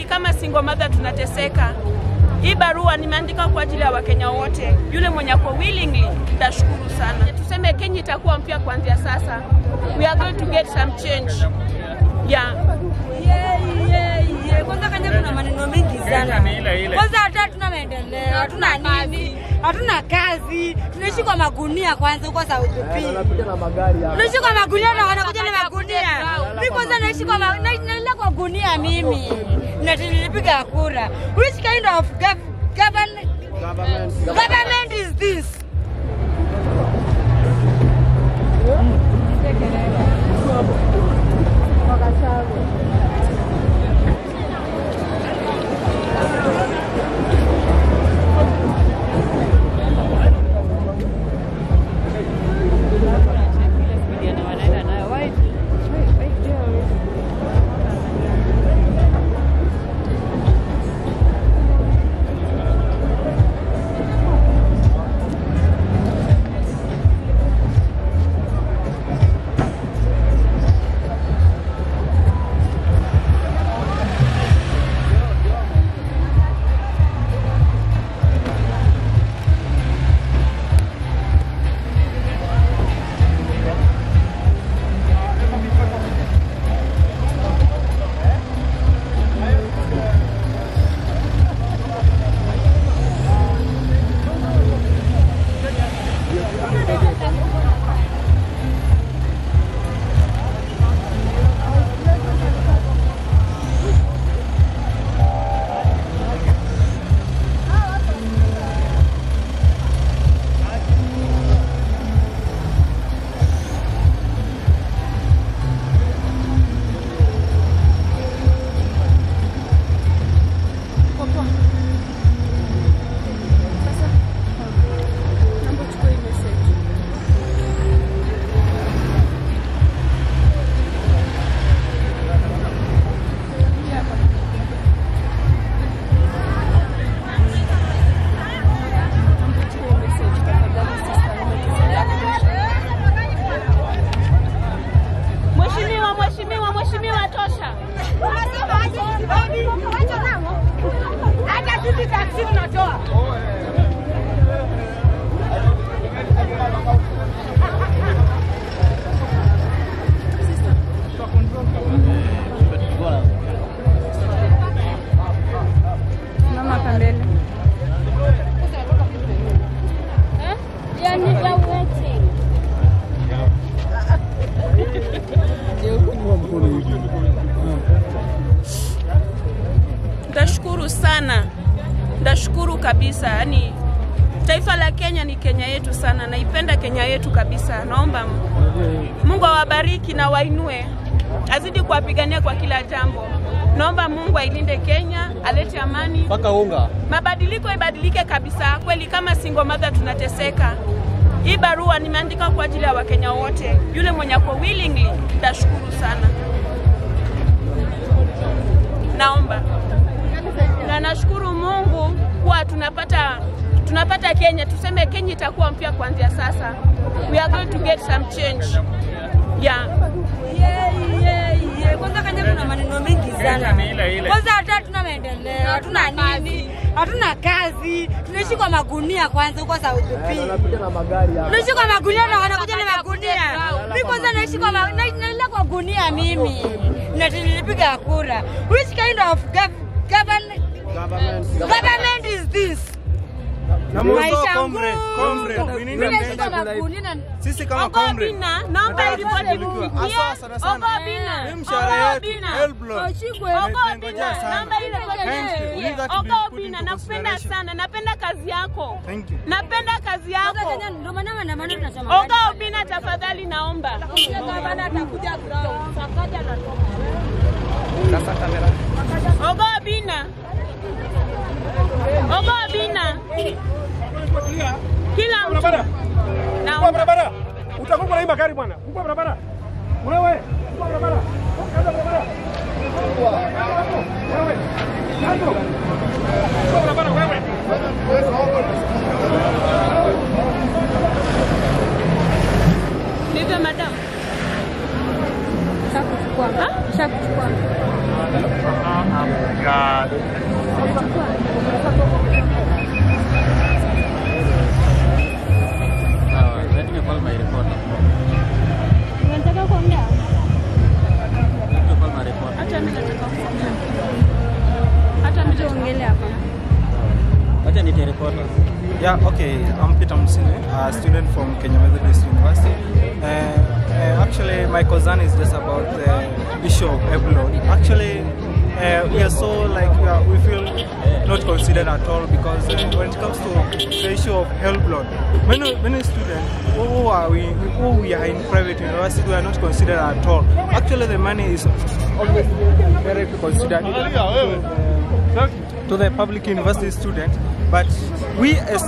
kama single mother tunateseka. Hii barua nimeandika kwa ajili ya Wakenya wote. Yule mwenye kwa willingly, nitashukuru sana. Tuseme Kenya itakuwa mpya kuanzia sasa. We are going to get some change. Yeah. Kwanza Kenya kuna maneno mengi sana. Kwanza hata hatuna maendeleo, hatuna nini, hatuna kazi. Tunaishi kwa magunia kwanza huko South B. Tunaishi kwa magunia na wanakuja na magunia. Mimi kwanza naishi kwa naila kwa gunia mimi. Na nilipiga kura. Which kind of government is this? Ndashukuru sana. Ndashukuru kabisa. Yani taifa la Kenya ni Kenya yetu sana. Naipenda Kenya yetu kabisa. Naomba Mungu awabariki na wainue. Azidi kuwapigania kwa kila jambo. Naomba Mungu ailinde Kenya, alete amani. Paka unga. Mabadiliko ibadilike kabisa. Kweli kama single mother tunateseka. Hii barua nimeandika kwa ajili ya Wakenya wote. Yule mwenye kwa willingly, nitashukuru sana. Naomba. Na nashukuru Mungu kuwa tunapata Kenya. Tuseme Kenya itakuwa mpya kuanzia sasa. We are going to get some change. Yeah. Kwanza Kenya kuna maneno mengi sana. Kwanza hata hatuna maendeleo, hatuna nini, hatuna kazi. Tunaishi kwa magunia kwanza huko South B. Tunaishi kwa magunia na wanakuja na magunia. Mimi kwanza naishi kwa naila kwa gunia mimi. Na nilipiga kura. Which kind of government is this? Sisi kama comrade naomba ripoti nakupenda sana, napenda kazi yako. Napenda kazi yako. Oga Obina tafadhali naomba. Oga Obina. Oga Obina. Kila mtu. Kwa barabara. Utakuwa na hii magari bwana. Kwa barabara. Wewe, kwa barabara. Kaza barabara. Wewe. Kazo. Kwa barabara wewe. Ndio madam. Shakuchukua. Let me call my reporter. Unataka kuongea? Let me call my reporter. Hata mimi nataka kuongea. Hata mimi naongelea hapa. Acha nite reporter. Yeah, okay. I'm Peter Musine, a student from Kenya Methodist University. Actually, my concern is just about the issue of upload. Actually, we are so we feel not considered at all because when it comes to the issue of health loan, many students who we are in private university, we are not considered at all. Actually, the money is always very considered to the public university student, but we as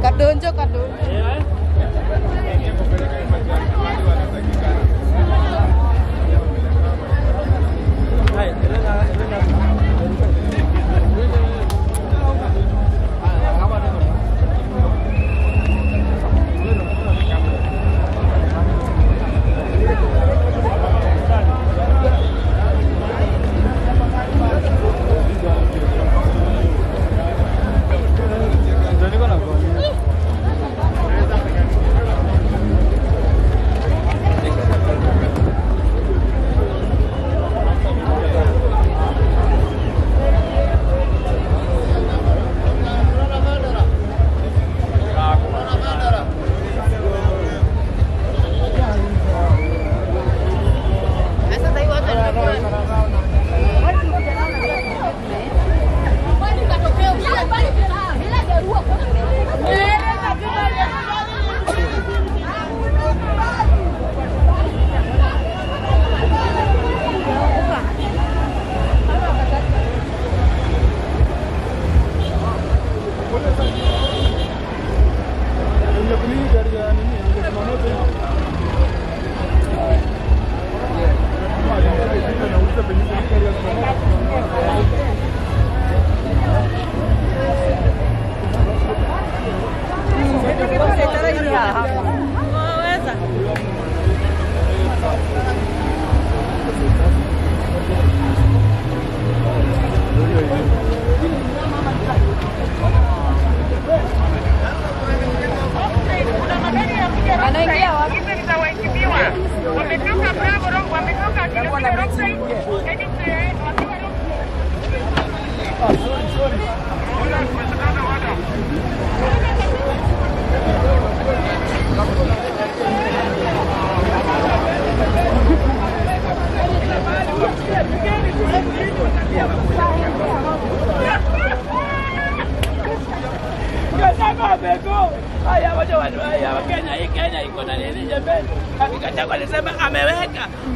Kadonjo.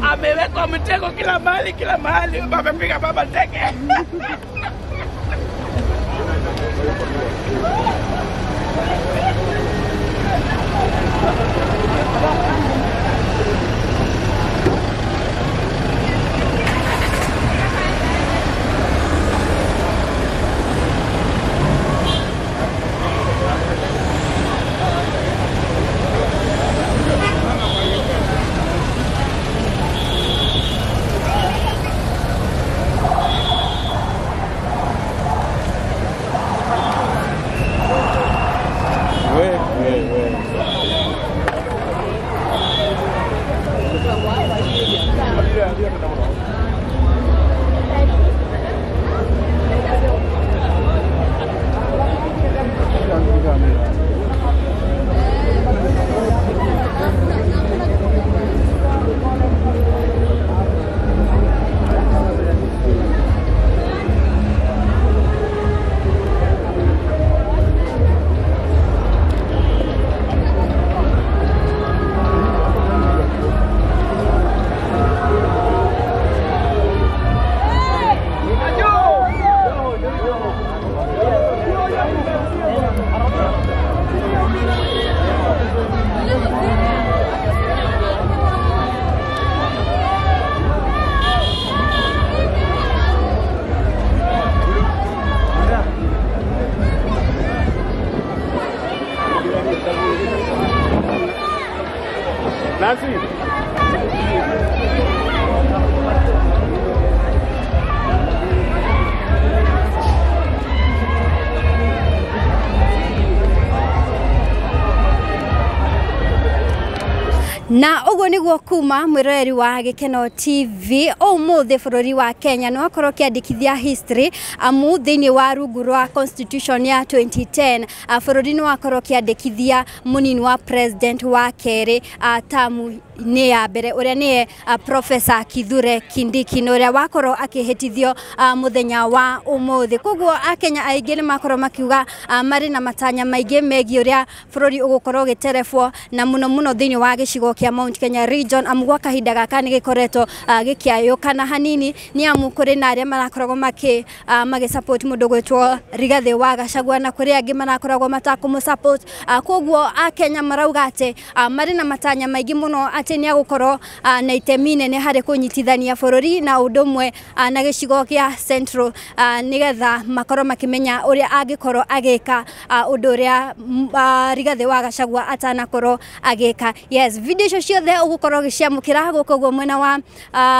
Ameweka mtego kila mahali, wamepiga baba teke. Na ugo niguo kuma mwiroreri wa Gikeno TV umuthi bururi wa Kenya no akorwo kiandikithia history amu thiini wa rungu rwa constitution ya 2010 bururi no akorwo kiandikithia munini wa president wa keri tamu ni ya mbere uria ni Professor Kithure Kindiki no uria wakorwo akihitithio muthenya wa umuthi koguo Akenya aingi ni makorwo makiuga mari na matanya maingi megi uria bururi ugukorwo giterefwo na muno thiini wa gicigo kia Mount Kenya region amugwa kahinda gaka ni gikoretwo gikiayukana hanini ni amu kuri na aria marakoragwo magi support mundu gwetwo Rigathi wa Gachagua na kuri angi marakoragwo matakumu support koguo Akenya marauga ati mari na matanya maingi muno ati ni agukorwo na itemi nene hari kunyitithania bururi na undumwe na gicigo kia Central nigetha makorwo makimenya uria angikorwo agika undu uria Rigathi wa Gachagua atanakorwo agika. Yes, video ciothe ugukorwo giciamukira guko mwena wa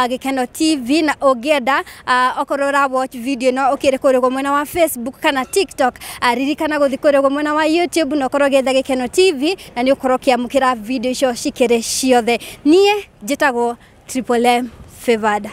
Gikeno TV na ugienda okorwo ra watch video no ukirikorwo mwena wa Facebook kana TikTok ririkana guthikorwo mwena wa YouTube no korwo getha Gikeno TV na ni ukorwo kiamukira video cio cikire ciothe. Nie njitagwo Triple M Favored.